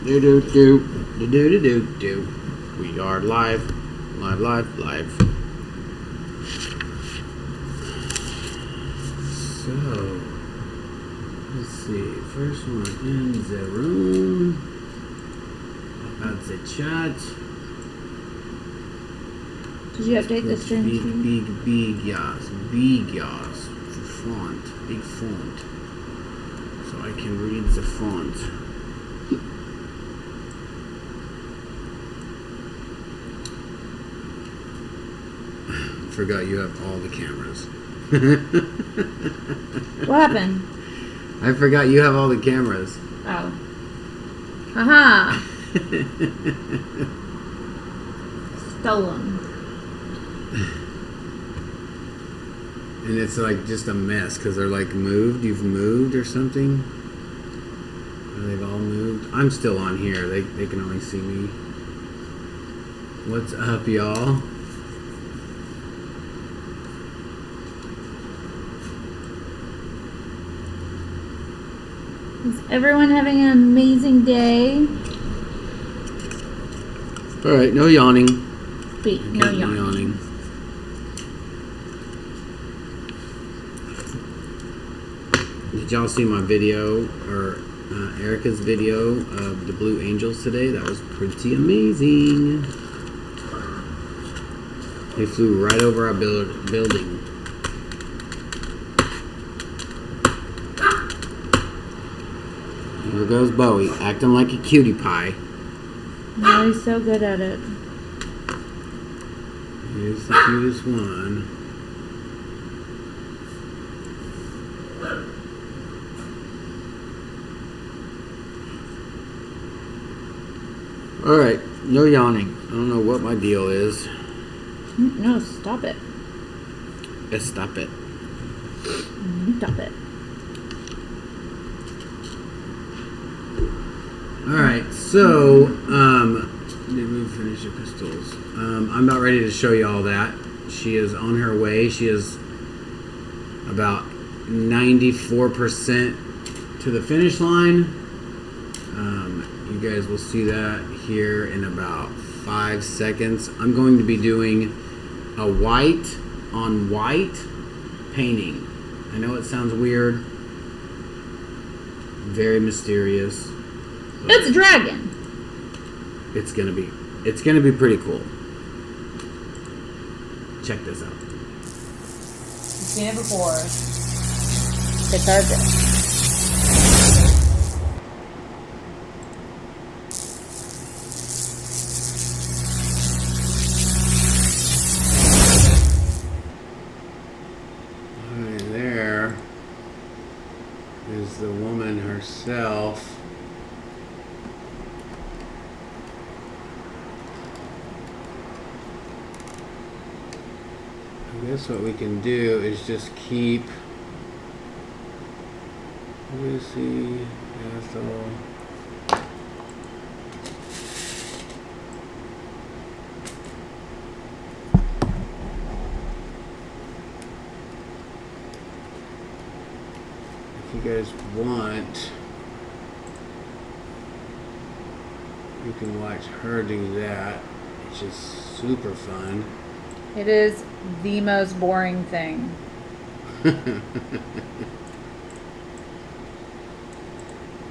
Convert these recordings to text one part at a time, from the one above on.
Do do do do do do do. We are live. So let's see. First one in the room. About the chat. Did you update the stream? Big yas. Big font. So I can read the font. Forgot you have all the cameras. What happened? I forgot you have all the cameras. Oh. Haha. Stolen. And it's like just a mess because they're like moved. You've moved or something. Or they've all moved. I'm still on here. They can only see me. What's up, y'all? Is everyone having an amazing day? All right, no yawning. Wait, no yawning. Did y'all see my video or Erica's video of the Blue Angels today? That was pretty amazing. They flew right over our building. Here goes Bowie, acting like a cutie pie. Oh, he's so good at it. Here's the cutest one. Alright, no yawning. I don't know what my deal is. No, stop it. Stop it. Stop it. Alright, so, did we finish the pistols? I'm about ready to show you all that. She is on her way. She is about 94% to the finish line. You guys will see that here in about 5 seconds. I'm going to be doing a white on white painting. I know it sounds weird. Very mysterious. It's a dragon. It's gonna be pretty cool. Check this out. You've seen it before. It's our bit. Right there is the woman herself. I guess what we can do is just keep. Let me see. That's all. If you guys want, you can watch her do that, which is super fun. It is the most boring thing.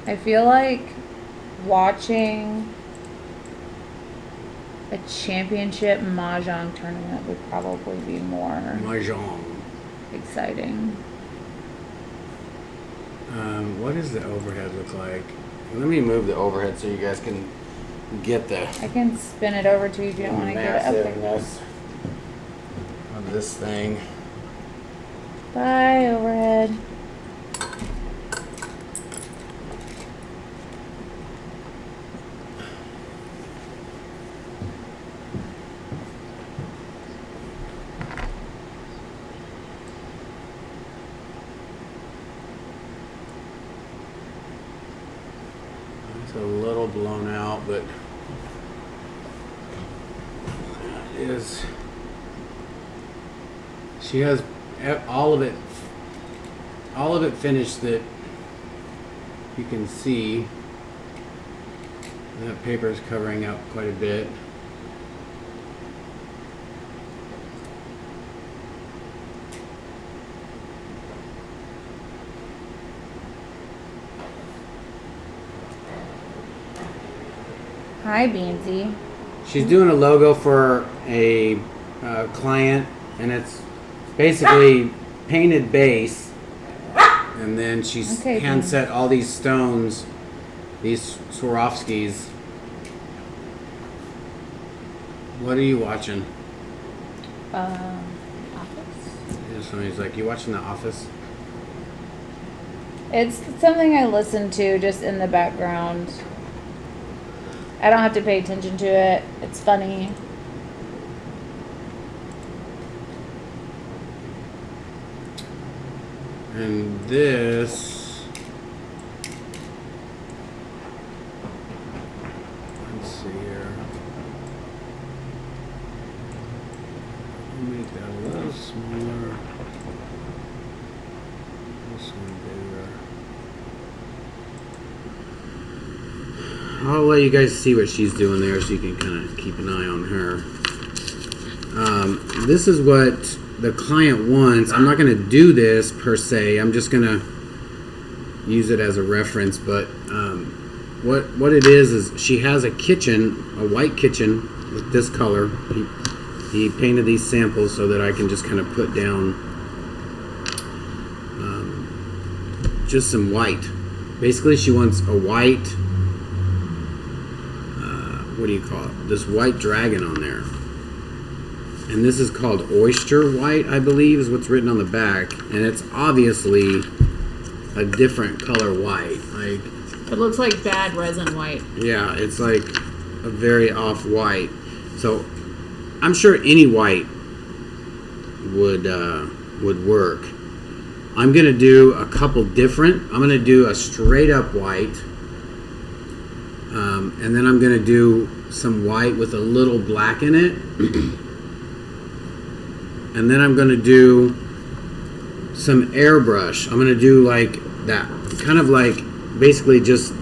I feel like watching a championship mahjong tournament would probably be more Mahjong. exciting. What does the overhead look like? Let me move the overhead so you guys can get the I can spin it over to you if you don't want to get it up there. massiveness of this thing. Bye, overhead. It's a little blown out, but it is. She has all of it finished that you can see. That paper is covering up quite a bit. Hi, Beansy. She's doing a logo for a client, and it's basically painted base, and then she's Okay, hand Beans. set all these stones, these Swarovskis. What are you watching? Office. Somebody's like, you watching The Office? It's something I listen to just in the background. I don't have to pay attention to it. It's funny. And this, let's see here. I'll make that a little smaller. This one bigger. I'll let you guys see what she's doing there so you can kind of keep an eye on her. This is what the client wants. I'm not going to do this per se. I'm just going to use it as a reference. But what it is she has a kitchen, a white kitchen with this color. He painted these samples so that I can just kind of put down just some white. Basically, she wants a white, what do you call it? This white dragon on there. And this is called oyster white, I believe, is what's written on the back. And it's obviously a different color white. Like, It looks like bad resin white. yeah, it's like a very off white. So I'm sure any white would work. I'm gonna do a couple different. I'm gonna do a straight up white, and then I'm gonna do some white with a little black in it. And then I'm going to do some airbrush. I'm going to do like that, kind of like basically just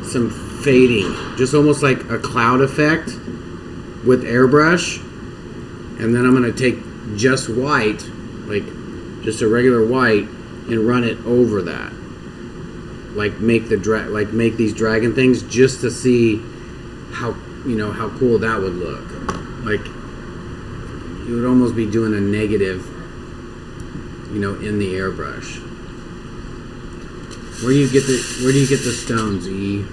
some fading, just almost like a cloud effect with airbrush. And then I'm going to take just white, like just a regular white, and run it over that. Like make make these dragon things just to see how cool that would look. Like, you would almost be doing a negative, in the airbrush. Where do you get the stones, E?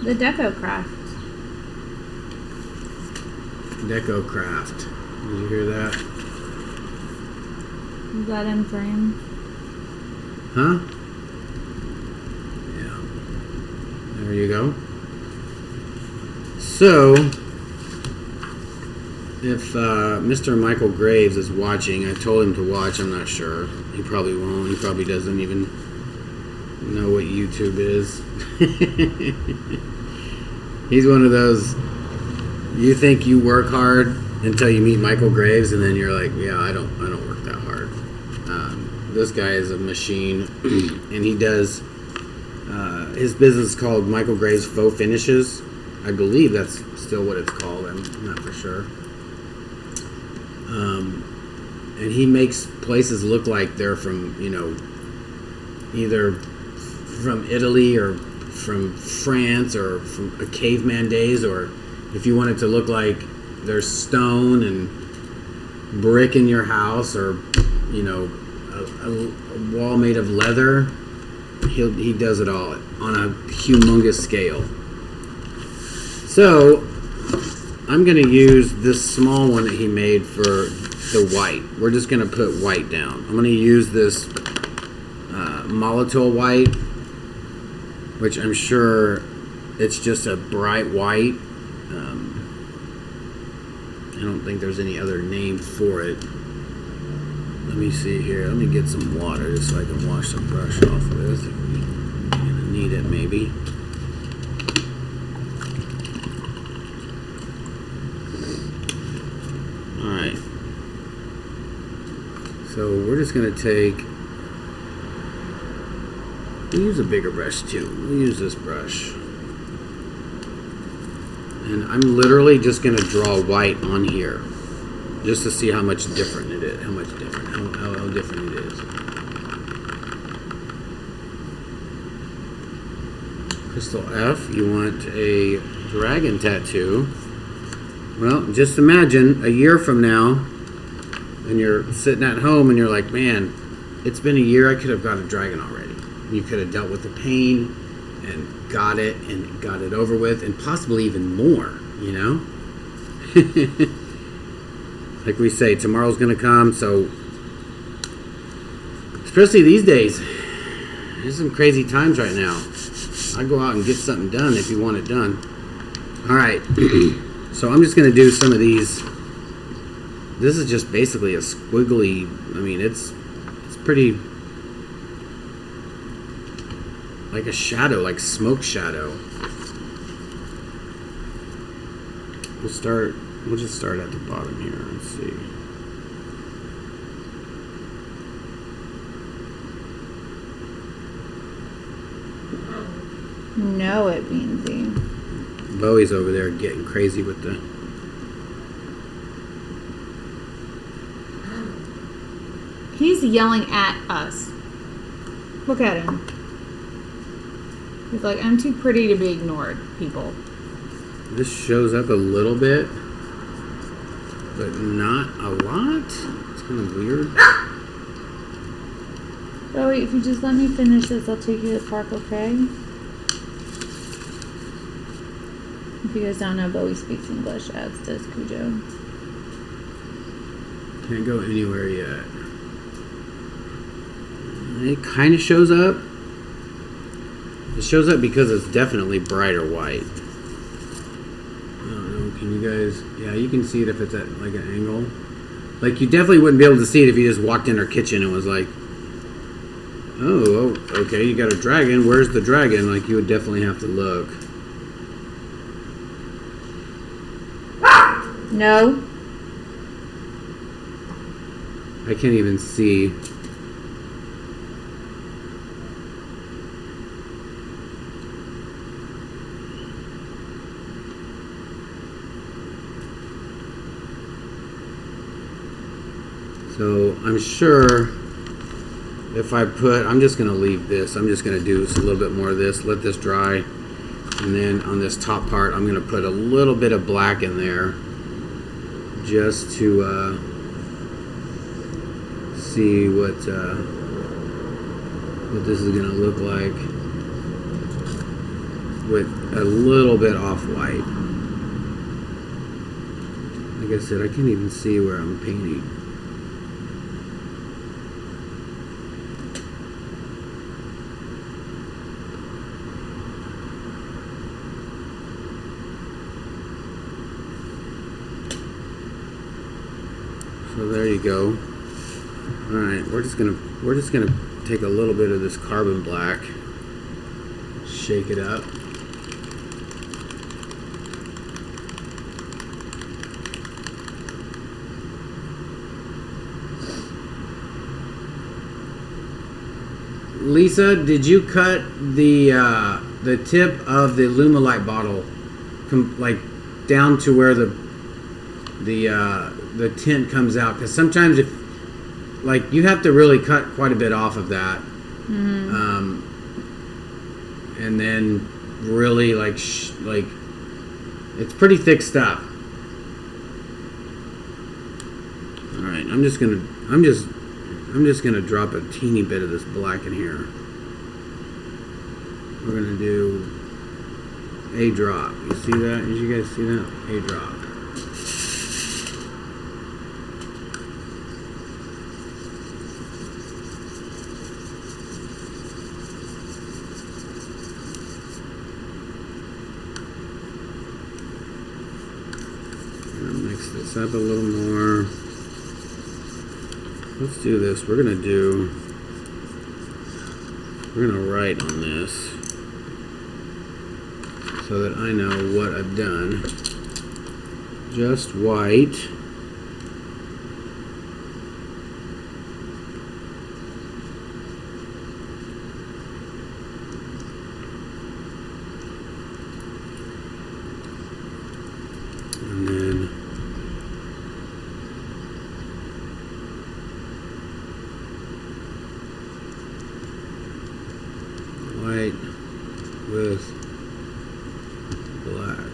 The Deco Craft. Deco Craft. Did you hear that? Is that in frame? Huh? Yeah. There you go. So, if Mr. Michael Graves is watching, I told him to watch. I'm not sure. He probably won't. He probably doesn't even know what YouTube is. He's one of those, you think you work hard until you meet Michael Graves, and then you're like, yeah, I don't work that hard. This guy is a machine, and he does, his business is called Michael Graves Faux Finishes. I believe that's still what it's called. I'm not for sure. And he makes places look like they're from, either from Italy or from France or from a caveman days, or if you want it to look like there's stone and brick in your house, or, a wall made of leather, he does it all on a humongous scale. So I'm going to use this small one that he made for the white. We're just going to put white down. I'm going to use this Molitor white, which I'm sure it's just a bright white. I don't think there's any other name for it. Let me see here. Let me get some water just so I can wash the brush off with. I'm going to need it maybe. Alright, so we're just going to take, we'll use a bigger brush too. We'll use this brush. And I'm literally just going to draw white on here. Just to see how much different it is. How different it is. Crystal F, you want a dragon tattoo. Well, just imagine a year from now, and you're sitting at home and you're like, man, it's been a year, I could have got a dragon already. You could have dealt with the pain and got it over with, and possibly even more, you know? Like we say, tomorrow's going to come, so especially these days, there's some crazy times right now. I go out and get something done if you want it done. All right, so I'm just going to do some of these. This is just basically a squiggly, I mean, it's pretty like a shadow, like smoke shadow. We'll just start at the bottom here and see. Know it, Beansy. Bowie's over there getting crazy with the... He's yelling at us. Look at him. He's like, I'm too pretty to be ignored, people. This shows up a little bit, but not a lot. It's kind of weird. Bowie, if you just let me finish this, I'll take you to the park, okay? If you guys don't know, Bowie speaks English, as does Cujo. Can't go anywhere yet. It kind of shows up. It shows up because it's definitely brighter white. I don't know, can you guys... Yeah, you can see it if it's at like an angle. Like, you definitely wouldn't be able to see it if you just walked in her kitchen and was like, oh, okay, you got a dragon. Where's the dragon? Like, you would definitely have to look. No. I can't even see. So I'm sure if I put, I'm just going to leave this. I'm just going to do a little bit more of this, let this dry. And then on this top part, I'm going to put a little bit of black in there just to see what this is going to look like with a little bit off white. Like I said, I can't even see where I'm painting. So there you go. All right, we're just gonna take a little bit of this carbon black, shake it up. Lisa, did you cut the tip of the Lumilight bottle, like down to where the tint comes out? Because sometimes if like you have to really cut quite a bit off of that, and then really like it's pretty thick stuff. All right, I'm just gonna drop a teeny bit of this black in here. We're gonna do a drop. You see that? Did you guys see that? A drop. Mix this up a little more. Let's do this. We're gonna write on this so that I know what I've done. Just white. with black.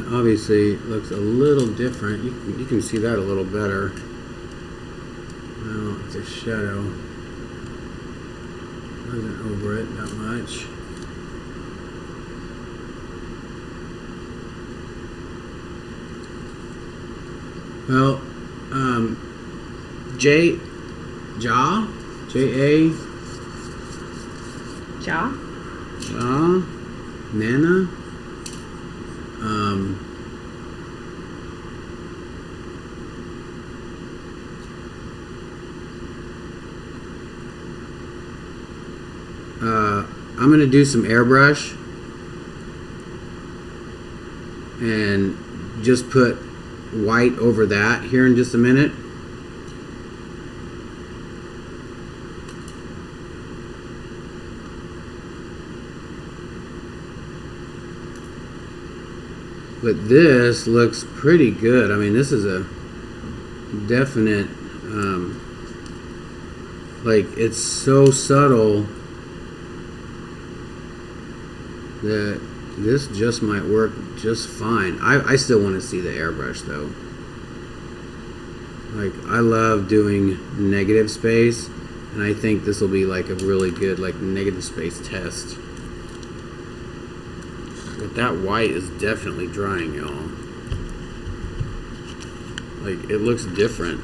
Obviously looks a little different. You can see that a little better. Well, it's a shadow. Wasn't over it that much. Well, J-A, Nana. I'm going to do some airbrush and just put white over that here in just a minute. But this looks pretty good. I mean, this is a definite, like, it's so subtle that this just might work just fine. I still want to see the airbrush though. Like, I love doing negative space, and I think this will be like a really good like negative space test. But that white is definitely drying, y'all. Like, it looks different.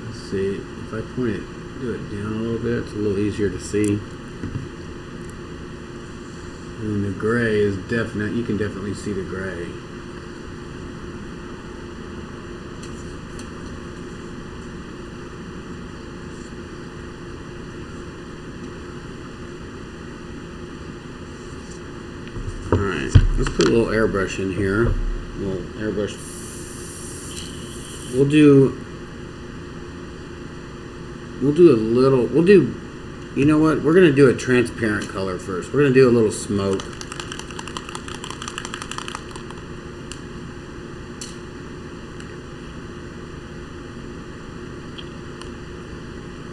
Let's see, if I point it, do it down a little bit, it's a little easier to see. And the gray is definite, you can definitely see the gray. Alright, let's put a little airbrush in here. A little airbrush. We'll do a little, you know what? We're going to do a transparent color first. We're going to do a little smoke.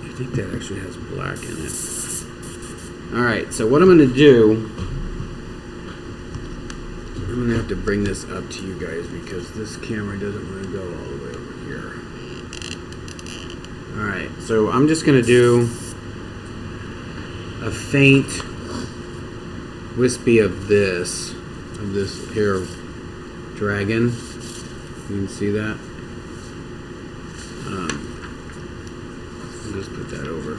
I think that actually has black in it. Alright, so what I'm going to do, I'm going to have to bring this up to you guys because this camera doesn't want to go all the way over here. Alright, so I'm just going to do a faint wispy of this here dragon. You can see that. I'll just put that over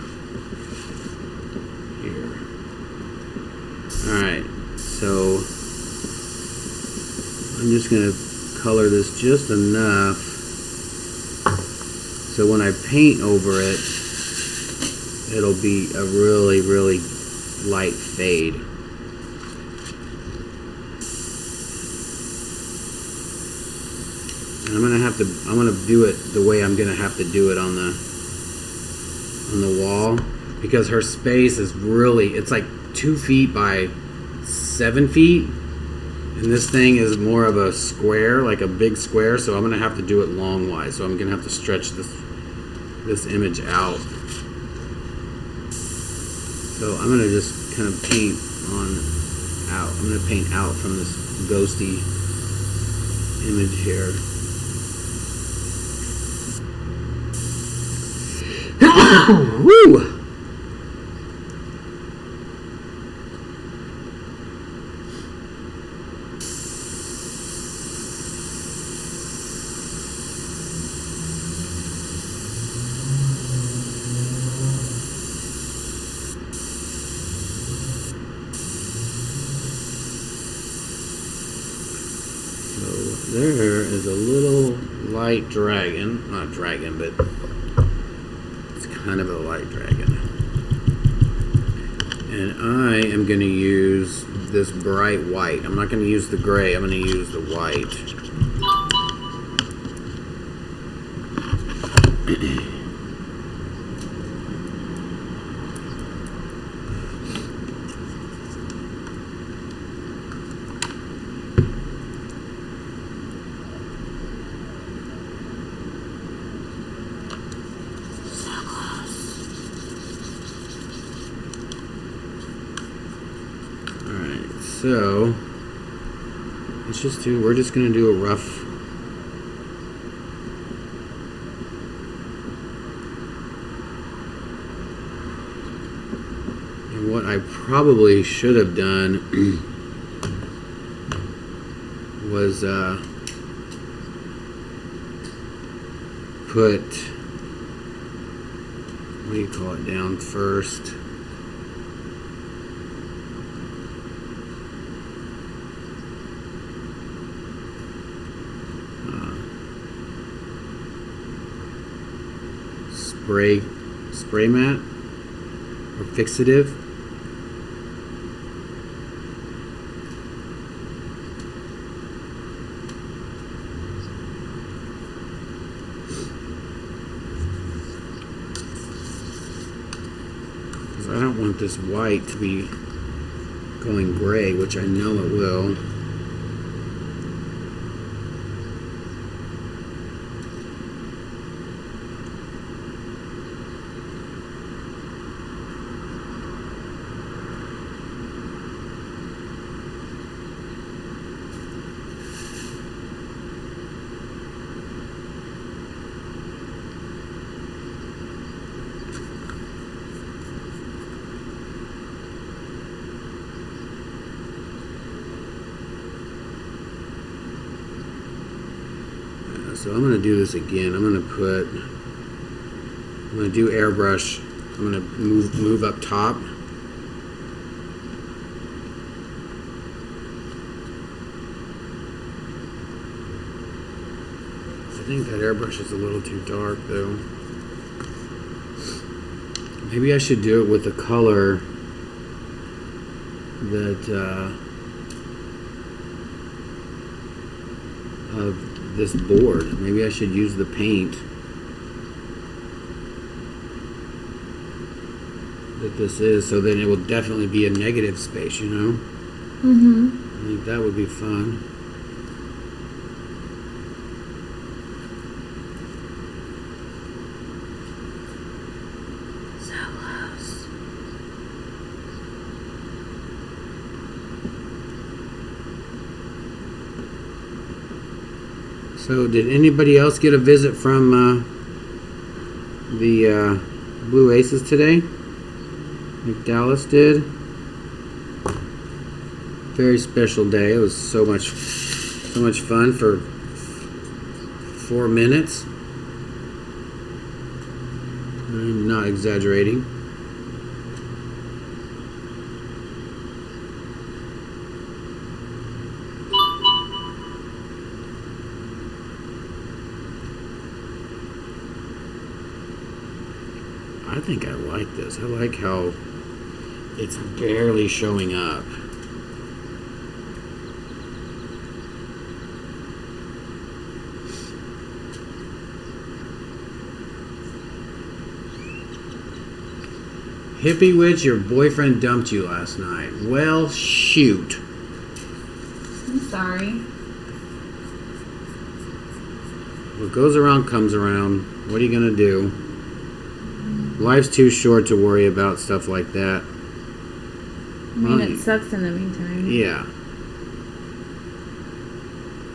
here. Alright, so I'm just going to color this just enough so when I paint over it, it'll be a really, really light fade. And I'm gonna do it the way I'm gonna have to do it on the wall, because her space is really, it's like 2 feet by 7 feet, and this thing is more of a square, like a big square, so I'm gonna have to do it long wise. So I'm gonna have to stretch this image out. So I'm gonna just kind of paint out. I'm gonna paint out from this ghosty image here. Woo! There is a little light dragon, not dragon, but it's kind of a light dragon. And I am going to use this bright white. I'm not going to use the gray, I'm going to use the white. So we're just going to do a rough and what I probably should have done was put, what do you call it, down first. Spray mat or fixative. Because I don't want this white to be going gray, which I know it will. So I'm going to do this again. I'm going to do airbrush. I'm going to move up top. I think that airbrush is a little too dark though. Maybe I should do it with a color that of this board. Maybe I should use the paint that this is, so then it will definitely be a negative space, you know? Mm-hmm. I think that would be fun. So close. So did anybody else get a visit from the Blue Aces today? Like Dallas did. Very special day. It was so much fun for 4 minutes. I'm not exaggerating. I think I like this. I like how it's barely showing up. Hippie Witch, your boyfriend dumped you last night. Well, shoot. I'm sorry. What goes around comes around. What are you gonna do? Life's too short to worry about stuff like that. I mean, it sucks in the meantime. Yeah.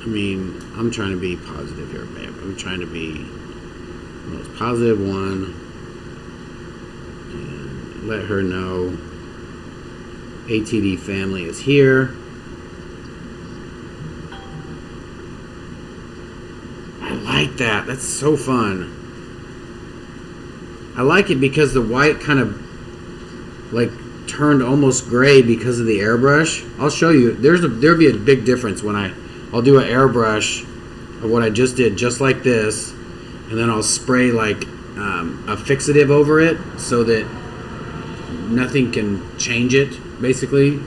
I mean, I'm trying to be positive here, babe. I'm trying to be the most positive one. let her know ATD family is here. I like that. That's so fun. I like it because the white kind of like turned almost gray because of the airbrush. I'll show you. There'll be a big difference when I'll do an airbrush of what I just did, just like this, and then I'll spray like a fixative over it so that nothing can change it, basically.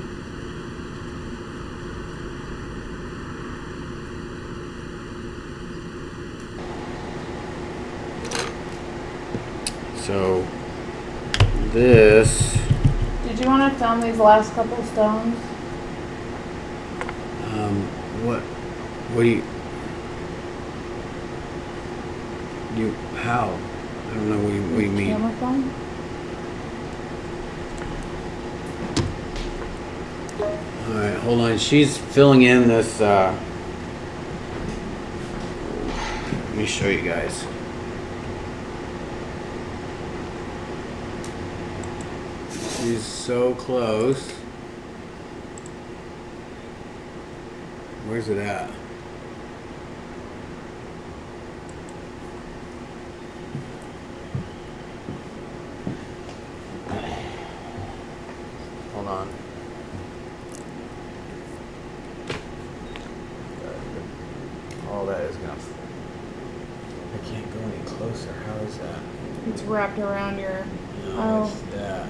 So this. Did you want to film these last couple stones? What do you how? I don't know what you mean. Camera phone? Alright, hold on. She's filling in this let me show you guys. She's so close. Where's it at? Hold on. All that is gonna. I can't go any closer. How is that? It's wrapped around your. No, Oh. it's that.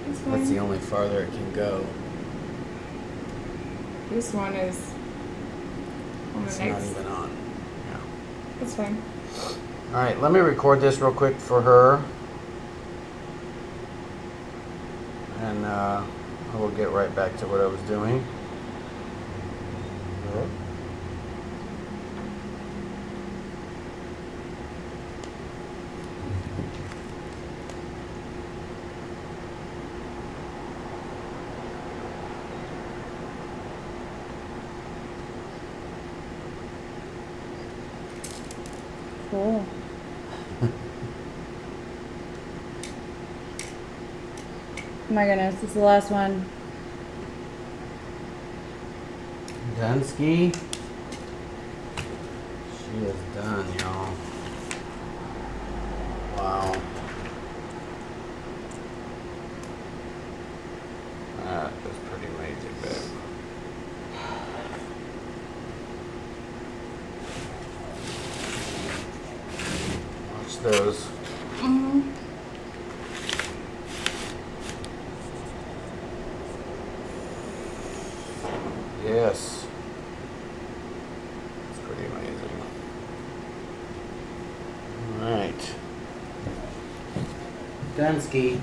It's fine. That's the only farther it can go. This one is on the It's next. not even on. Yeah. It's fine. All right, let me record this real quick for her, and I will get right back to what I was doing. Cool. Oh my goodness, this is the last one. Dunsky. She is done, y'all. Wow. That is pretty amazing, babe. Watch those. Yes. It's pretty amazing. Alright. Dunsky.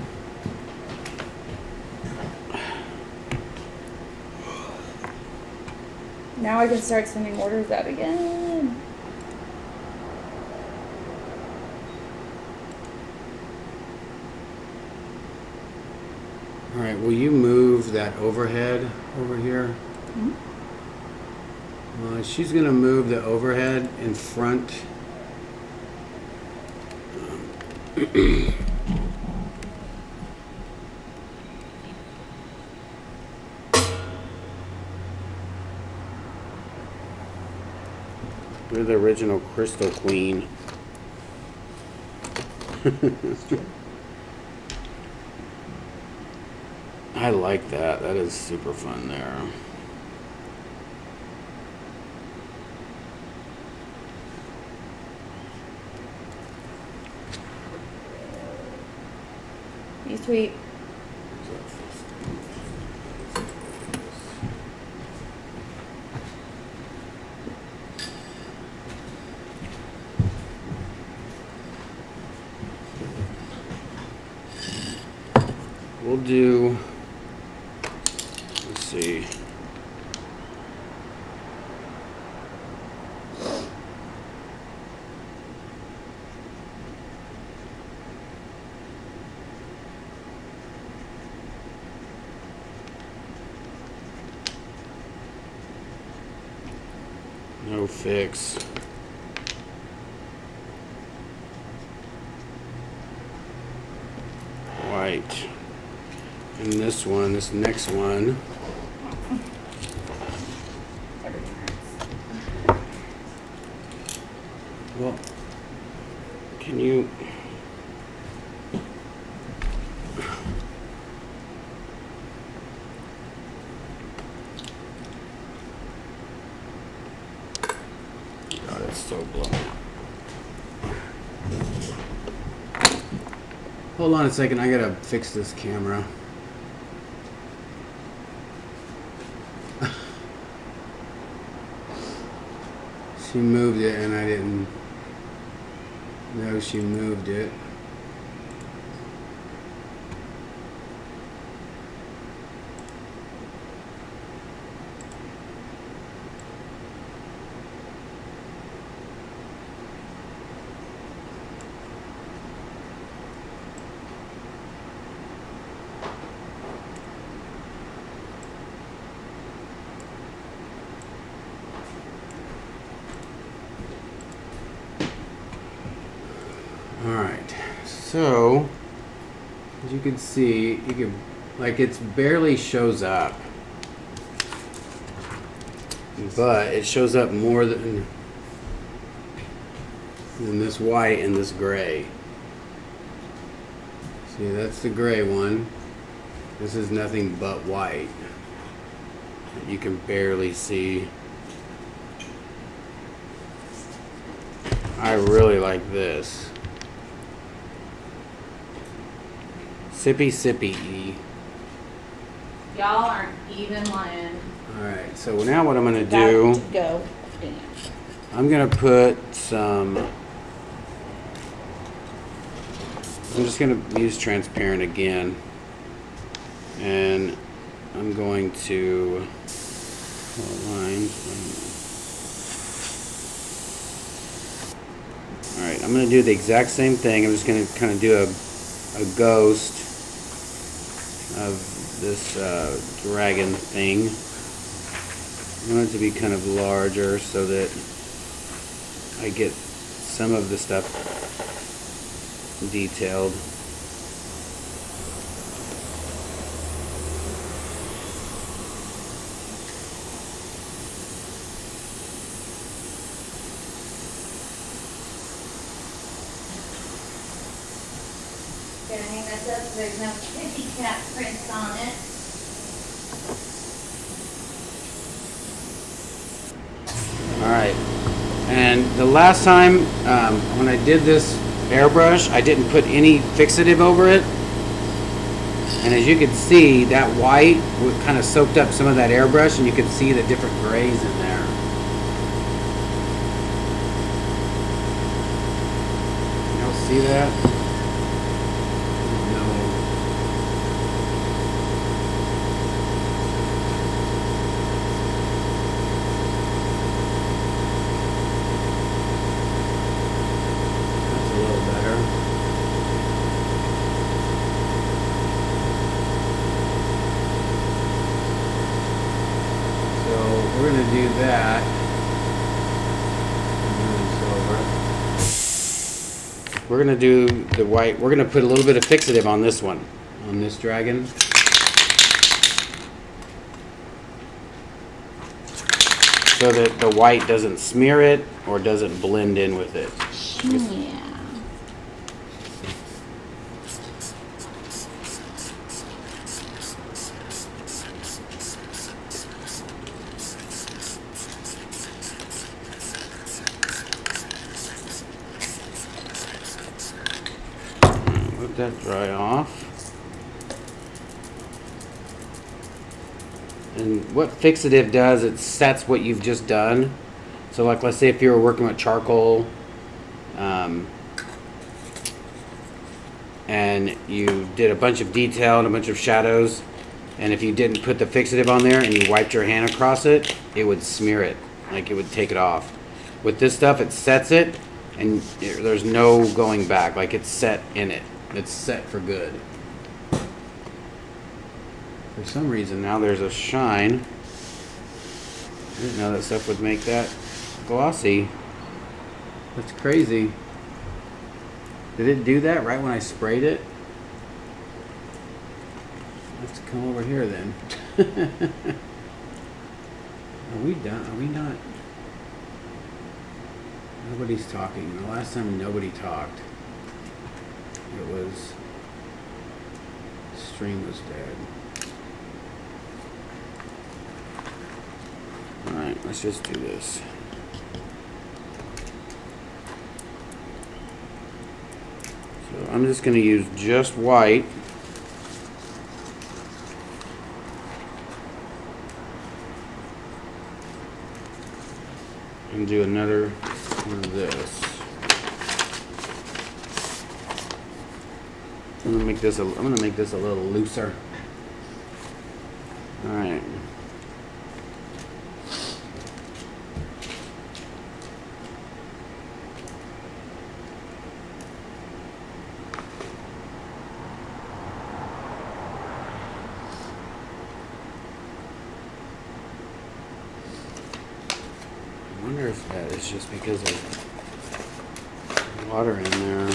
Now I can start sending orders out again. Alright, will you move that overhead over here? She's going to move the overhead in front. You're the original Crystal Queen. I like that. That is super fun there. Be sweet. We'll do, let's see. No fix. White. right. And this one, this next one. Well, can you... God, it's so blown out. Hold on a second, I gotta fix this camera. She moved it and I didn't know she moved it. Alright, so as you can see, you can, like, it's barely shows up, but it shows up more than this white and this gray. See, that's the gray one. This is nothing but white. You can barely see. I really like this. Sippy sippy. Y'all aren't even lying. Alright, so now what I'm going to do, Go. I'm going to put some, I'm just going to use transparent again. And I'm going to, alright, I'm going to do the exact same thing. I'm just going to kind of do a ghost of this dragon thing. I want it to be kind of larger so that I get some of the stuff detailed. Gonna hang this up so there's no kitty cat prints on it. Alright, and the last time when I did this airbrush, I didn't put any fixative over it. And as you can see, that white kind of soaked up some of that airbrush, and you can see the different grays in there. Y'all see that? We're going to do that. We're going to do the white. We're going to put a little bit of fixative on this one, on this dragon. So that the white doesn't smear it or doesn't blend in with it. Yeah. Let that dry off. And what fixative does, it sets what you've just done. So like, let's say if you were working with charcoal and you did a bunch of detail and a bunch of shadows, and if you didn't put the fixative on there and you wiped your hand across it, it would smear it, like it would take it off. With this stuff, it sets it, and there's no going back, like it's set in it. It's set for good. For some reason now there's a shine. I didn't know that stuff would make that glossy. That's crazy. Did it do that right when I sprayed it? have to come over here then. Are we done? Are we not? Nobody's talking. The last time nobody talked, it was stream was dead. Alright, let's just do this. So I'm just going to use just white. And do another one of this. I'm gonna make this a little looser. All right. I wonder if that is just because of water in there.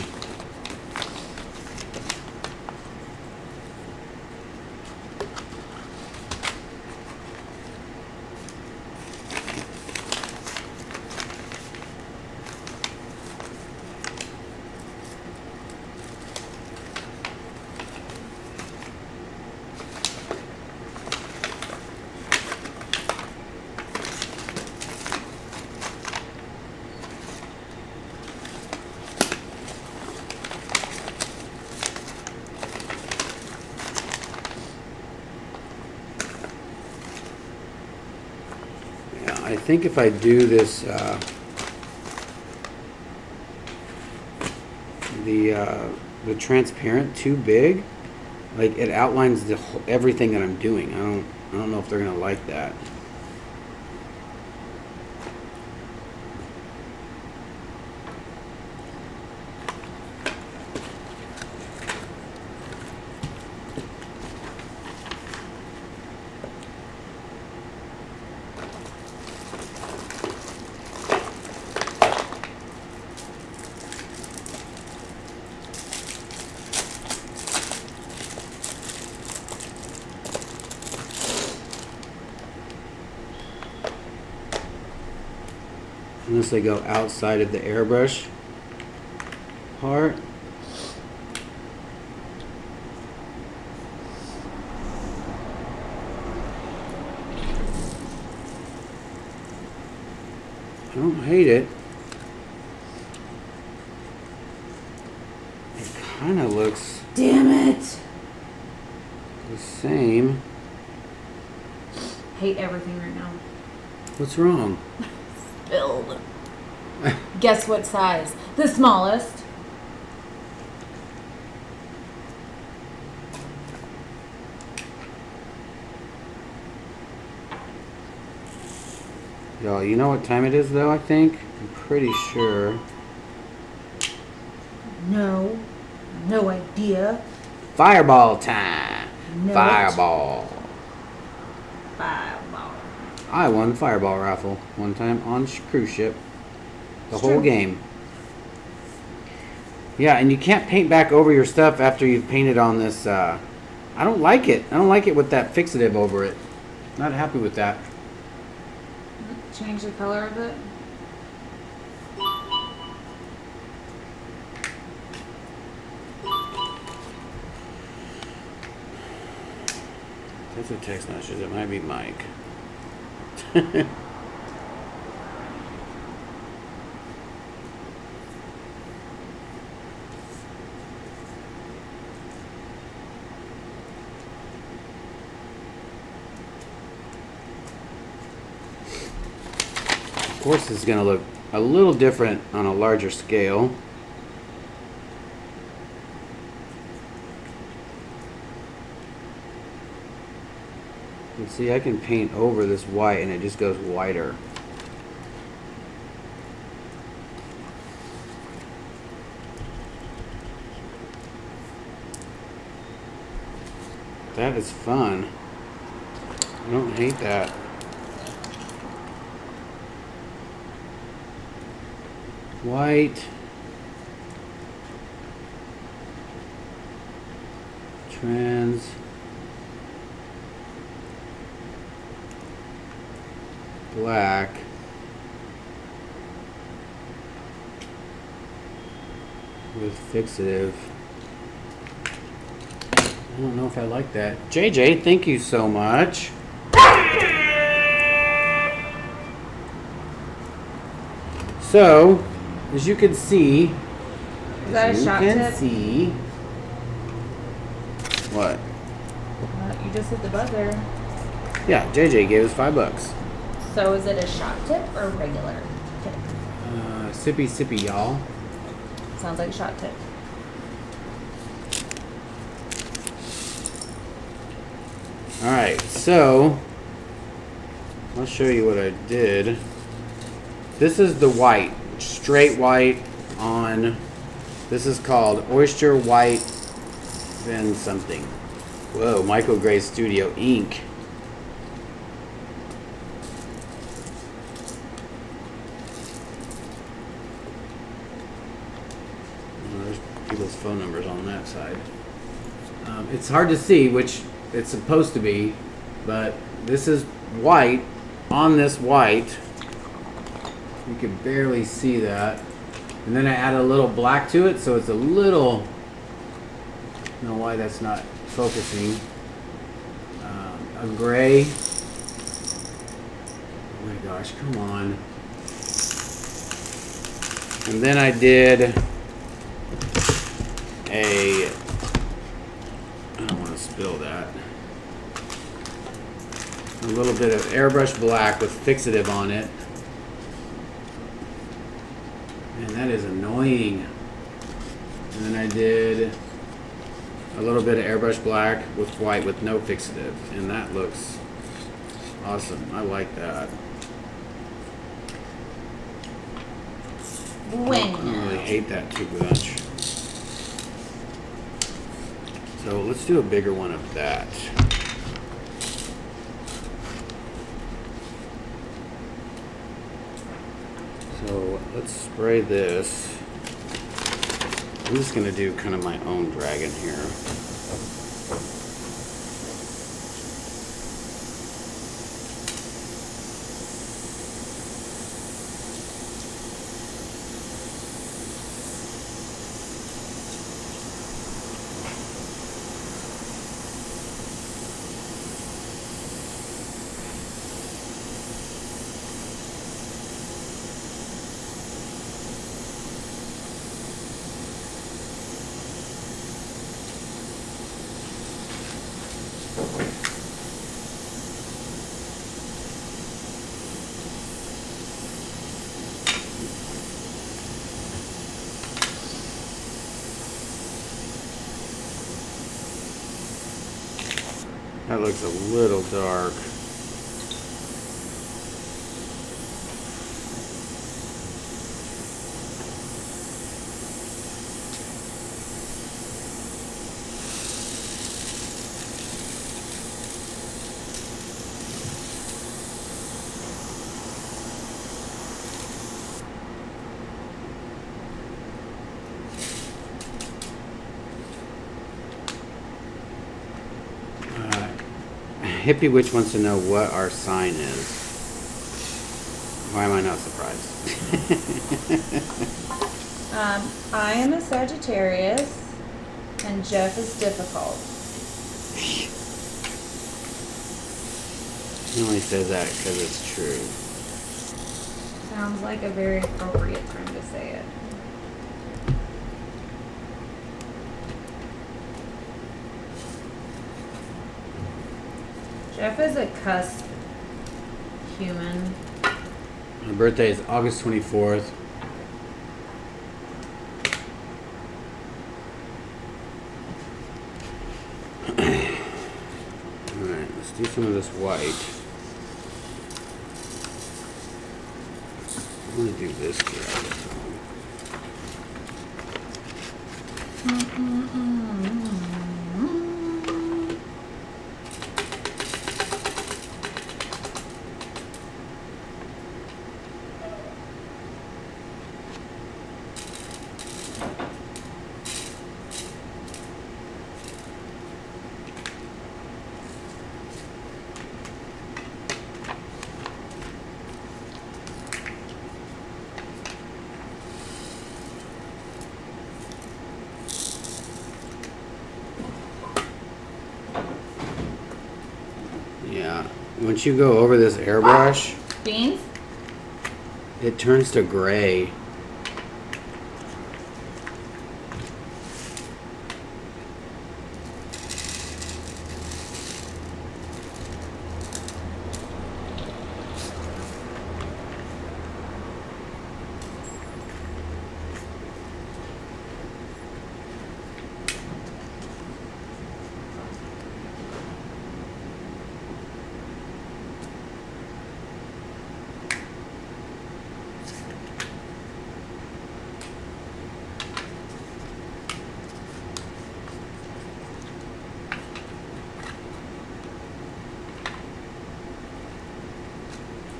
I think if I do this, the transparent too big, like it outlines the everything that I'm doing. I don't know if they're gonna like that. Unless I go outside of the airbrush part. I don't hate it. It kind of looks Damn it! the same. Hate everything right now. What's wrong? Spilled. Guess what size? The smallest. Y'all, you know what time it is though, I think? I'm pretty sure. No. No idea. Fireball time! No. Fireball. Fireball. I won the fireball raffle one time on cruise ship. The It's whole true. game. Yeah, and you can't paint back over your stuff after you've painted on this. I don't like it. I don't like it with that fixative over it. Not happy with that. Change the color of it. That's a text message. It might be Mike. Of course, it's going to look a little different on a larger scale. And see, I can paint over this white and it just goes whiter. That is fun. I don't hate that. White. Trans. black. With Fixative. I don't know if I like that. JJ, thank you so much. So, as you can see, Is that a shot tip? see what? You just hit the buzzer. Yeah, JJ gave us $5. So is it a shot tip or regular tip? Sippy sippy, y'all. Sounds like a shot tip. Alright, so I'll show you what I did. This is the white, straight white on, this is called Oyster White then something. Whoa, Michael Gray Studio ink. There's people's phone numbers on that side. It's hard to see which it's supposed to be, but this is white on this white. You can barely see that. And then I add a little black to it, so it's a little, I don't know why that's not focusing. A gray. Oh my gosh, come on. And then I did I don't want to spill that. A little bit of airbrush black with fixative on it. Man, that is annoying. And then I did a little bit of airbrush black with white with no fixative. And that looks awesome. I like that. I don't really hate that too much. So let's do a bigger one of that. So let's spray this. I'm just going to do kind of my own dragon here. That looks a little dark. Hippie Witch wants to know what our sign is. Why am I not surprised? I am a Sagittarius, and Jeff is difficult. He only says that because it's true. Sounds like a very appropriate time to say it. Jeff is a cusp human. My birthday is August 24th. Alright, let's do some of this white. I'm going to do this guy. once you go over this airbrush, Beans? it turns to gray.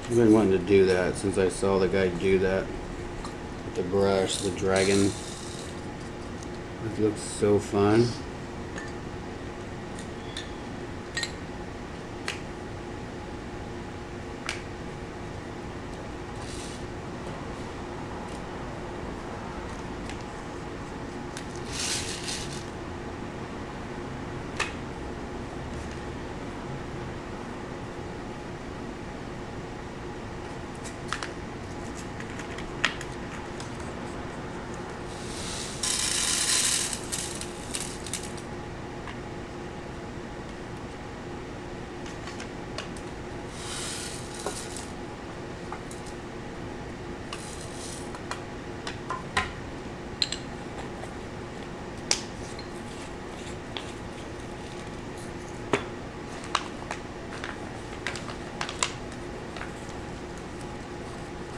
I've been wanting to do that since I saw the guy do that with the brush, the dragon. It looks so fun.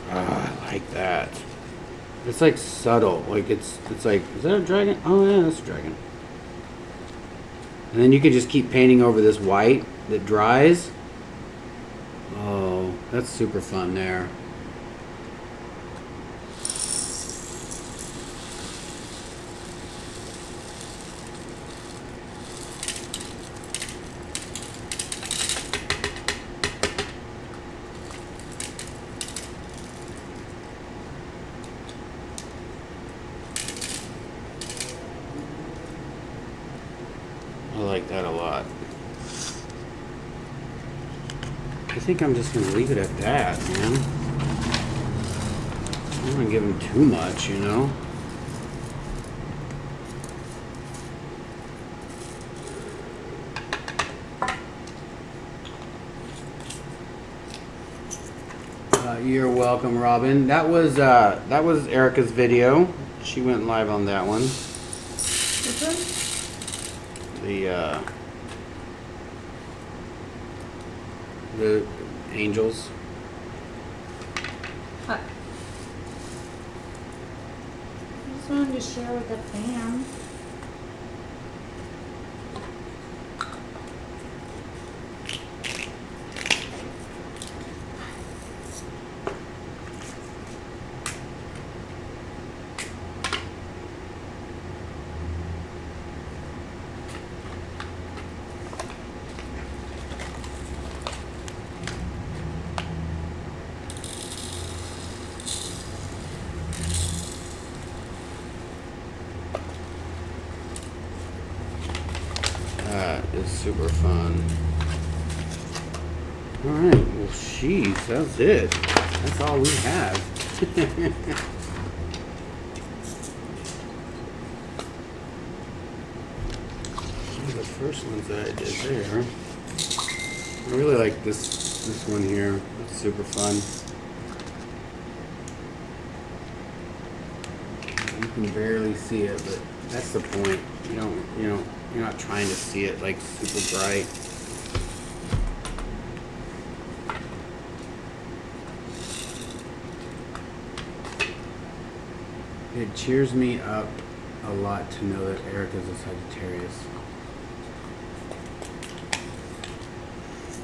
I like that. It's like subtle. Like it's like, is that a dragon? Oh yeah, that's a dragon. And then you can just keep painting over this white that dries. Oh, that's super fun there. I like that a lot. I think I'm just gonna leave it at that, man. I don't wanna give him too much, you know? You're welcome, Robin. That was Erica's video. She went live on that one. Which one? The angels. I just wanted to share with the fam. That is super fun. Alright, well sheesh, that's it. That's all we have. The first ones that I did there. I really like this one here. It's super fun. You can barely see it, but that's the point. You're not trying to see it like super bright. It cheers me up a lot to know that Erica's a Sagittarius.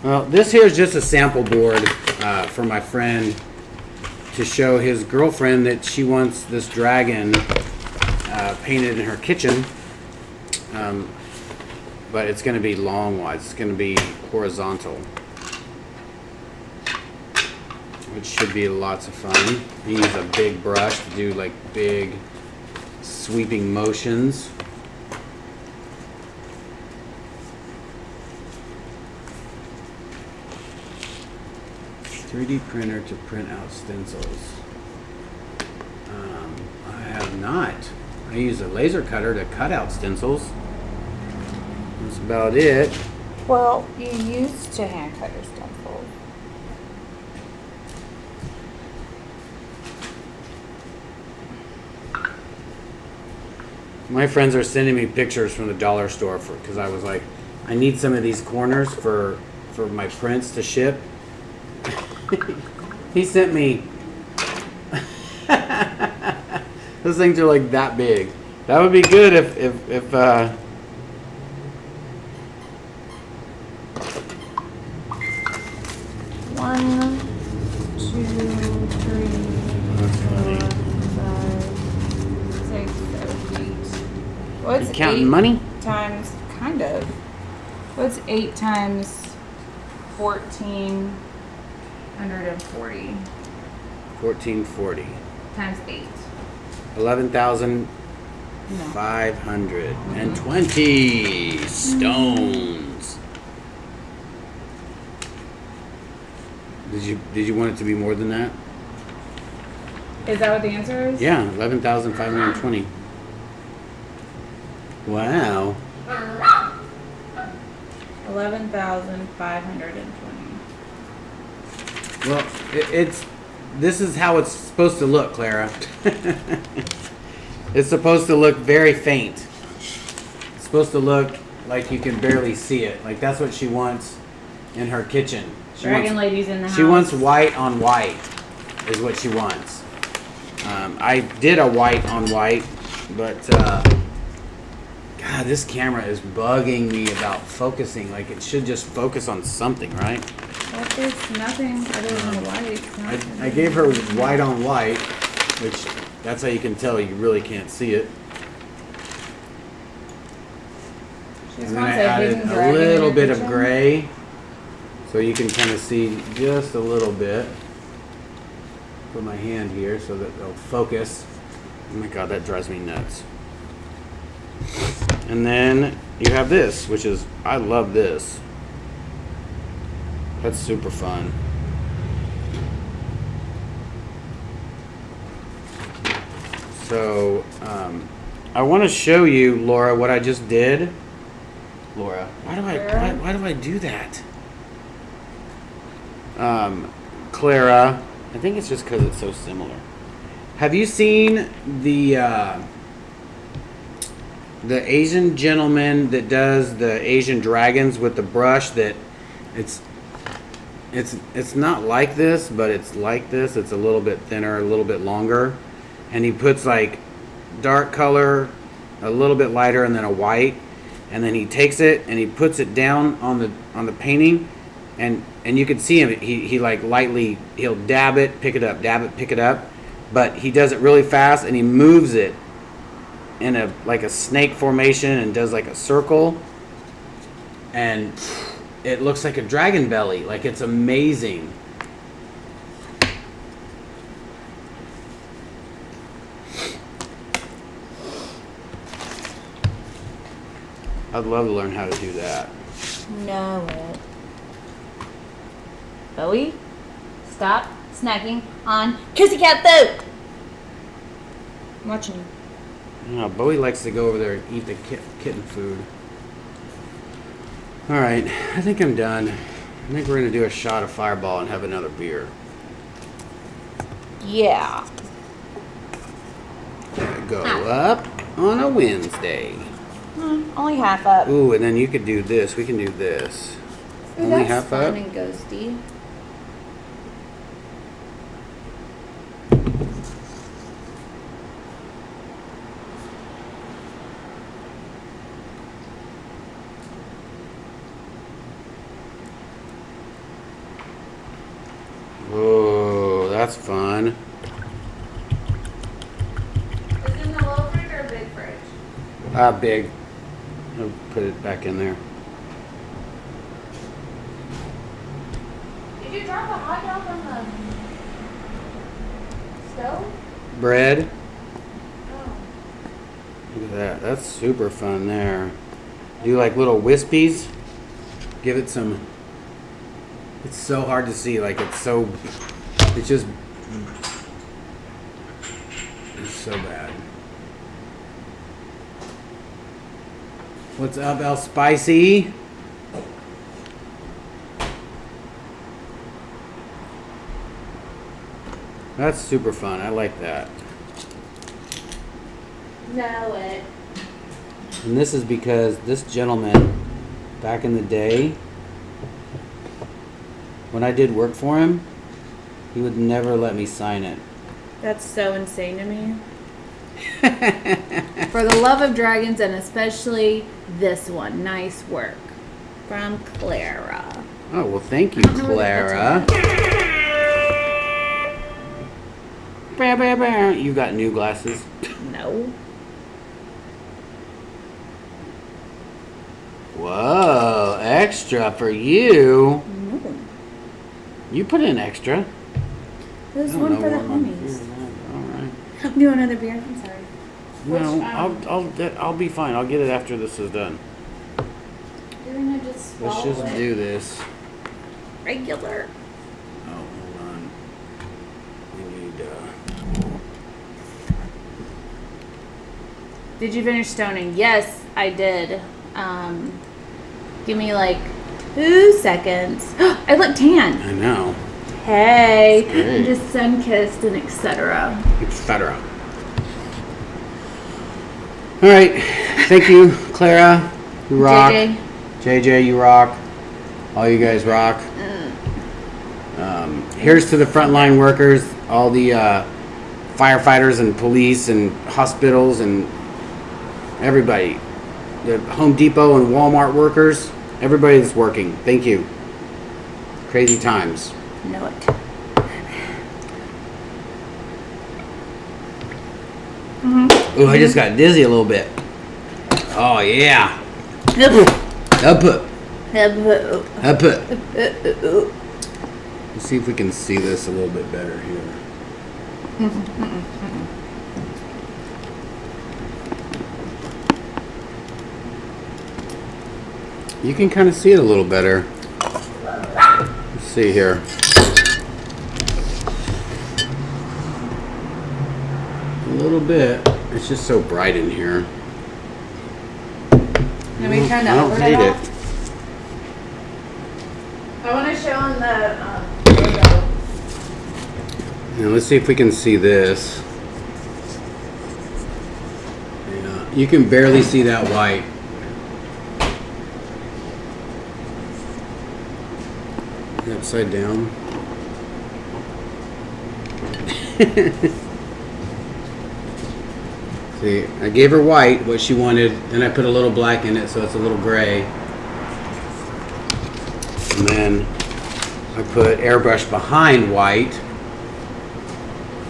Well, this here is just a sample board for my friend to show his girlfriend that she wants this dragon painted in her kitchen. But it's going to be long wise. It's going to be horizontal, which should be lots of fun. You use a big brush to do like big sweeping motions. 3D printer to print out stencils. I have not. I use a laser cutter to cut out stencils. That's about it. Well, you used to hand cut your stencils. My friends are sending me pictures from the dollar store because I was like, I need some of these corners for my prints to ship. He sent me. Those things are like that big. That would be good if One, two, three, That's funny. 4, 5, 6, 7, 8. What's You counting 8 money? times? Kind of. What's 8 times 1440 1440. times 8? 11,520 stones. Did you want it to be more than that? Is that what the answer is? Yeah, 11,520. Wow. 11,520. Well, this is how it's supposed to look, Clara. It's supposed to look very faint. It's supposed to look like you can barely see it. Like that's what she wants in her kitchen. Dragon Lady's in the house. She wants white on white, is what she wants. I did a white on white, but God, this camera is bugging me about focusing. Like it should just focus on something, right? Well, there's nothing other than white. I gave her white on white, which that's how you can tell you really can't see it. She And then wants I added hidden a dragon in little her bit of kitchen. gray, so you can kind of see just a little bit. Put my hand here so that they'll focus. Oh my God, that drives me nuts. And then you have this, which is, I love this. That's super fun. So, I want to show you, Laura, what I just did. Laura, why do I do that? Clara, I think it's just because it's so similar. Have you seen the Asian gentleman that does the Asian dragons with the brush? That it's not like this, but it's like this. It's a little bit thinner, a little bit longer, and he puts like dark color, a little bit lighter, and then a white, and then he takes it and he puts it down on the painting, and you can see him. He like lightly, he'll dab it, pick it up, dab it, pick it up, but he does it really fast, and he moves it in a like a snake formation and does like a circle, and it looks like a dragon belly. Like it's amazing. I'd love to learn how to do that. Know it. Bowie, stop snacking on pussycat food. I'm watching you. No, Bowie likes to go over there and eat the kitten food. All right, I think I'm done. I think we're gonna do a shot of Fireball and have another beer. Yeah. Go up on a Wednesday. Only half up. Ooh, and then you could do this. We can do this. Ooh, Only that's half fun up. and ghosty. Oh, that's fun. Is it in the little fridge or a big fridge? Big. I'll put it back in there. Did you drop a hot dog on the stove? Bread. Oh. Look at that. That's super fun there. Do like little wispies. Give it some It's so hard to see. Like it's just it's so bad. What's up, El Spicy? That's super fun. I like that. Know it. And this is because this gentleman, back in the day, when I did work for him, he would never let me sign it. That's so insane to me. For the love of dragons, and especially this one. Nice work. From Clara. Oh, well, thank you, Clara. You got new glasses? No. Whoa, extra for you. No. You put in extra. There's I don't one know for the where my homies. beer is at. All right. Do you want another beer? I'm sorry. No, I'll be fine. I'll get it after this is done. You're gonna just swallow Let's just it. do this. Regular. Oh, hold on. We need. Did you finish stoning? Yes, I did. Give me like 2 seconds. I look tan. I know. Hey, great. I'm just sun-kissed and etc. Etc. All right. Thank you, Clara. You rock. JJ. JJ, you rock. All you guys rock. Here's to the frontline workers, all the firefighters and police and hospitals and everybody. The Home Depot and Walmart workers, everybody that's working. Thank you. Crazy times. Know it. Ooh, I just got dizzy a little bit. Oh, yeah. Up it. Up it. Let's see if we can see this a little bit better here. You can kind of see it a little better. Let's see here. A little bit. It's just so bright in here. Let me turn the I don't overhead hate off. it. I want to show on the logo. Now let's see if we can see this. Yeah, you can barely see that white. Upside down. See, I gave her white, what she wanted, then I put a little black in it so it's a little gray. And then I put airbrush behind white.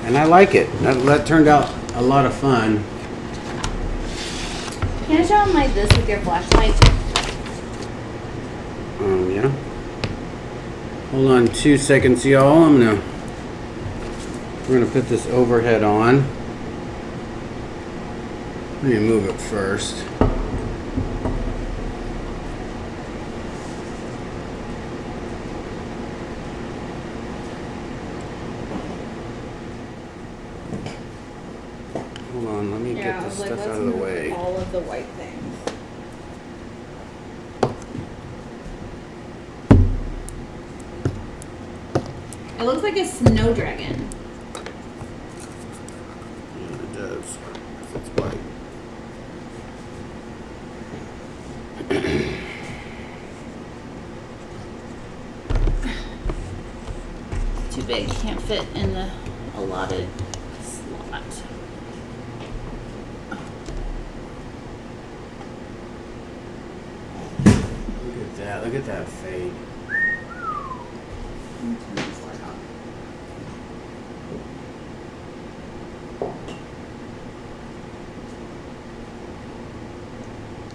And I like it. That turned out a lot of fun. Can I show them like this with your flashlight? Yeah. Hold on 2 seconds, y'all. We're gonna put this overhead on. Let me move it first. Hold on, let me get this stuff out of the way. All of the white things. It looks like a snow dragon. Yeah, it does. It's white. Too big, can't fit in the allotted slot. Look at that. Look at that fade. Turn this light off.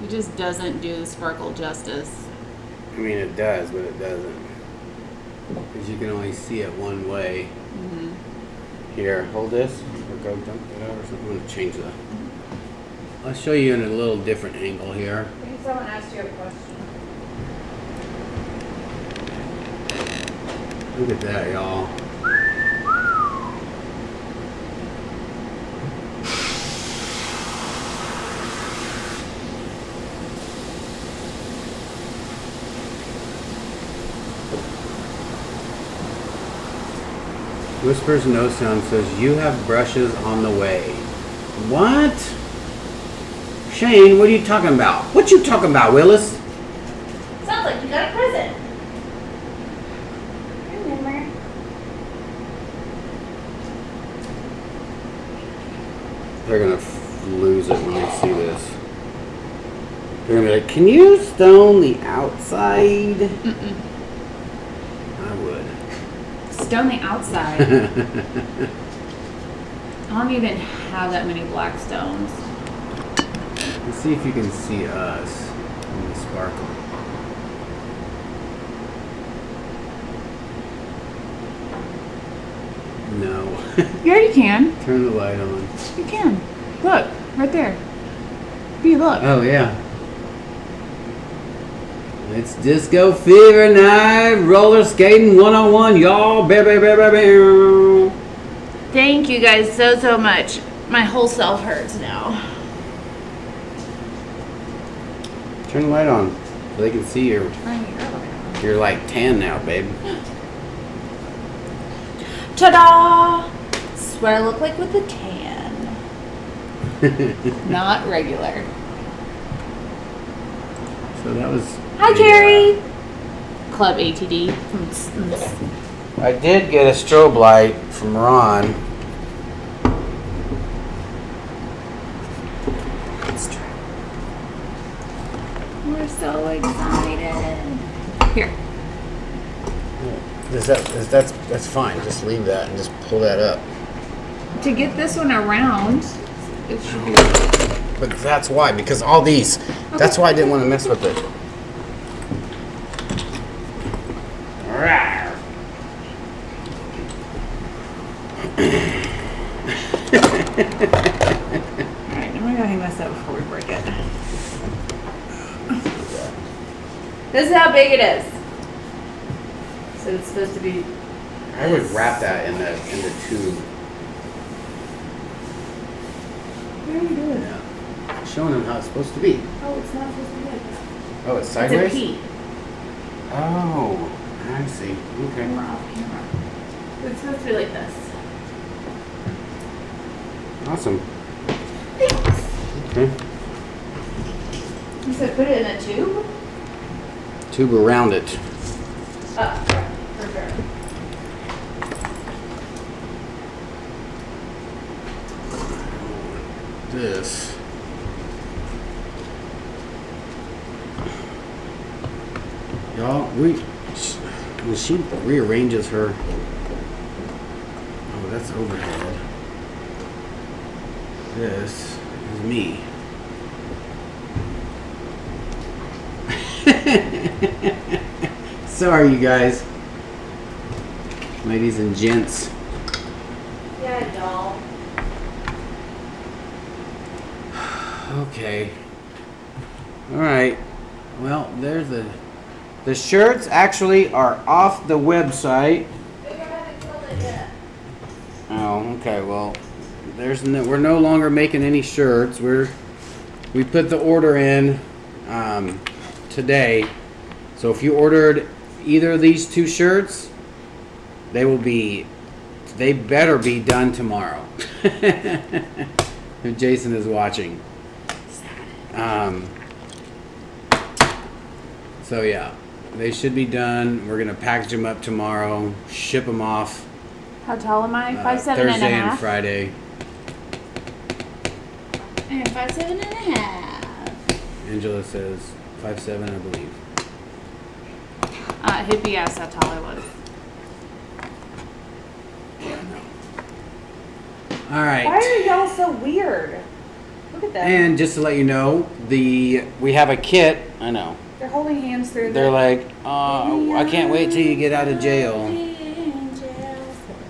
It just doesn't do the sparkle justice. I mean, it does, but it doesn't. Because you can only see it one way. Mm-hmm. Here, hold this. Or go dump it out or something. I'm going to change the... I'll show you in a little different angle here. I think someone asked you a question. Look at that, y'all. Whispers No Sound says, you have brushes on the way. What? Shane, what are you talking about? What you talking about, Willis? Sounds like you got a present. Remember? They're gonna lose it when they see this. They're gonna be like, can you stone the outside? Mm-mm. I would. Stone the outside. I don't even have that many black stones. Let's see if you can see us in the sparkle. No. Yeah, you can. Turn the light on. You can. Look, right there. B, look. Oh, yeah. It's Disco Fever Night, roller skating 101, y'all. Thank you guys so much. My whole self hurts now. Turn the light on so they can see your. You're like tan now, babe. Ta-da! This is what I look like with a tan. Not regular. So that was. Hi, Carrie. Club ATD. I did get a strobe light from Ron. We're so excited. Here. That's fine. Just leave that and just pull that up. To get this one around, it should be. But that's why, because all these. That's why I didn't want to mess with it. Alright, I'm gonna go hang this up before we break it. This is how big it is. So it's supposed to be. I would wrap that in the tube. What are you doing? Yeah. Showing them how it's supposed to be. Oh, it's not supposed to be like that. Oh, it's sideways? It's a P. Oh, I see. Okay. Camera off, camera. It's supposed to be like this. Awesome. Thanks. Okay. You said put it in a tube? Tube around it. For sure. This. Y'all, when she rearranges her. Oh, that's overhead. This is me. Sorry, you guys. Ladies and gents. Yeah, doll. Okay. All right. Well, there's the shirts actually are off the website. Oh, okay. Well, we're no longer making any shirts. We put the order in today. So if you ordered either of these two shirts, they better be done tomorrow. If Jason is watching. So yeah, they should be done. We're gonna package them up tomorrow, ship them off. How tall am I? 5'7" Thursday and a half. and Friday. And 5'7" and a half. Angela says 5'7", I believe. Hippie asked how tall I was. All right. Why are y'all so weird? Look at that. And just to let you know, we have a kit. I know. They're holding hands through. They're like, I can't wait till you get out of jail.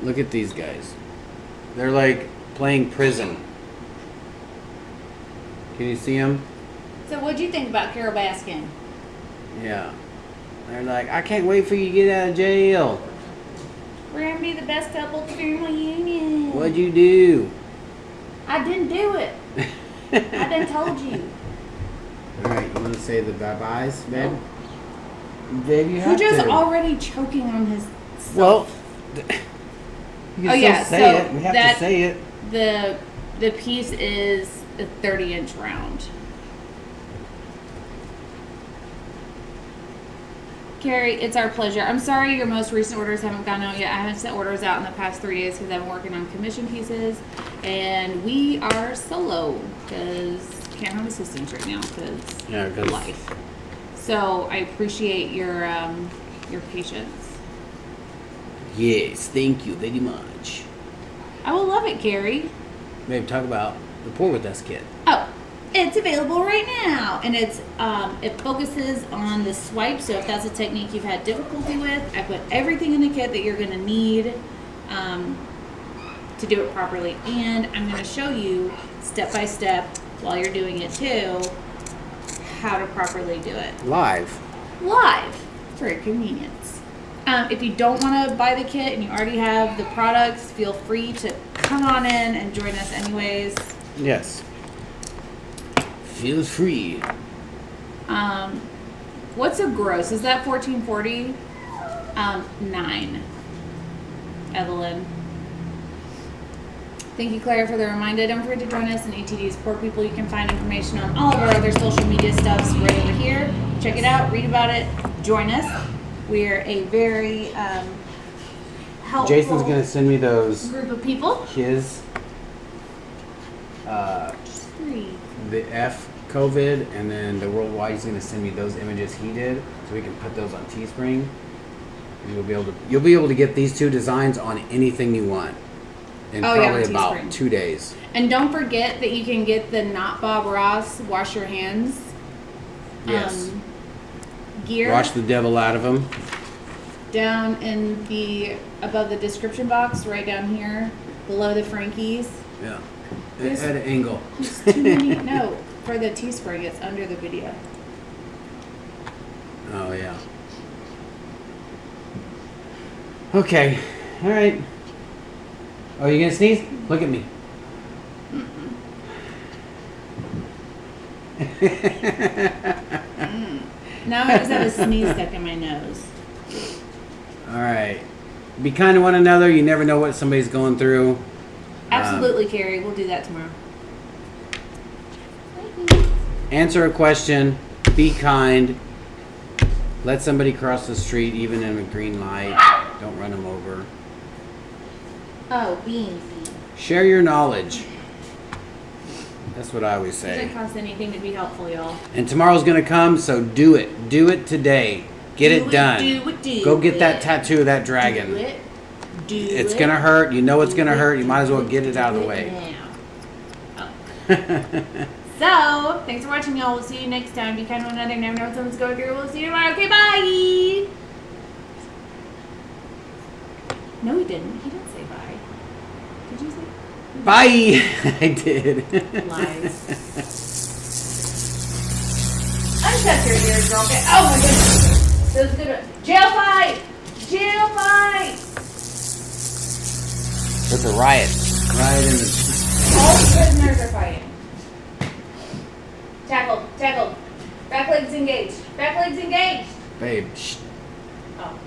Look at these guys. They're like playing prison. Can you see them? So what'd you think about Carol Baskin? Yeah. They're like, I can't wait for you to get out of jail. We're gonna be the best couple to family union. What'd you do? I didn't do it. I done told you. All right, you want to say the bye-byes, babe? Babe, you have Cujo's to. already choking on his. Well, you can Oh, yeah, say so it. We have that- to say it. The piece is a 30-inch round. Carrie, it's our pleasure. I'm sorry your most recent orders haven't gone out yet. I haven't sent orders out in the past 3 days because I've been working on commission pieces. And we are solo because can't have assistants right now because life. So I appreciate your patience. Yes, thank you very much. I will love it, Carrie. Babe, talk about the Pour With Us kit. Oh, it's available right now, and it's it focuses on the swipe. So if that's a technique you've had difficulty with, I put everything in the kit that you're going to need to do it properly, and I'm going to show you step by step while you're doing it too how to properly do it Live for your convenience. If you don't want to buy the kit and you already have the products, feel free to come on in and join us anyways. Yes. Feel free. What's a gross? Is that 1440? 9. Evelyn. Thank you, Claire, for the reminder. Don't forget to join us in ATD's Poor People. You can find information on all of our other social media stuffs right over here. Check it out, read about it, join us. We're a very helpful Jason's going to send me those. group of people. His. The F COVID, and then the worldwide. He's going to send me those images he did, so we can put those on Teespring. And you'll be able to get these two designs on anything you want in probably about 2 days. And don't forget that you can get the Not Bob Ross wash your hands. Yes. Gear. Wash the devil out of them. Down in the above the description box, right down here, below the Frankies. Yeah. At an angle. There's too many. No, for the Teespring, it's under the video. Oh yeah. Okay. All right. Oh, you gonna sneeze? Look at me. Now I just have a sneeze stuck in my nose. All right. Be kind to one another. You never know what somebody's going through. Absolutely, Carrie. We'll do that tomorrow. Answer a question. Be kind. Let somebody cross the street, even in a green light. Don't run them over. Oh, beans. Share your knowledge. That's what I always It say. doesn't cost anything to be helpful, y'all. And tomorrow's going to come, so do it. Do it today. Get it done. Go get that tattoo of that dragon. It's going to hurt. You know it's going to hurt. You might as well get it out of the way. So, thanks for watching, y'all. We'll see you next time. Be kind to one another. Never know what someone's going through. We'll see you tomorrow. Okay, bye. No, he didn't. He didn't say bye. Did you say Bye. I did. lies? Untuck your ears, girl. Okay. Oh my goodness. That was a good one. Jail fight. Jail fight. It's a riot. Riot in the... All the prisoners are fighting. Tackled. Tackled. Back legs engaged. Back legs engaged. Babe, shh. Oh.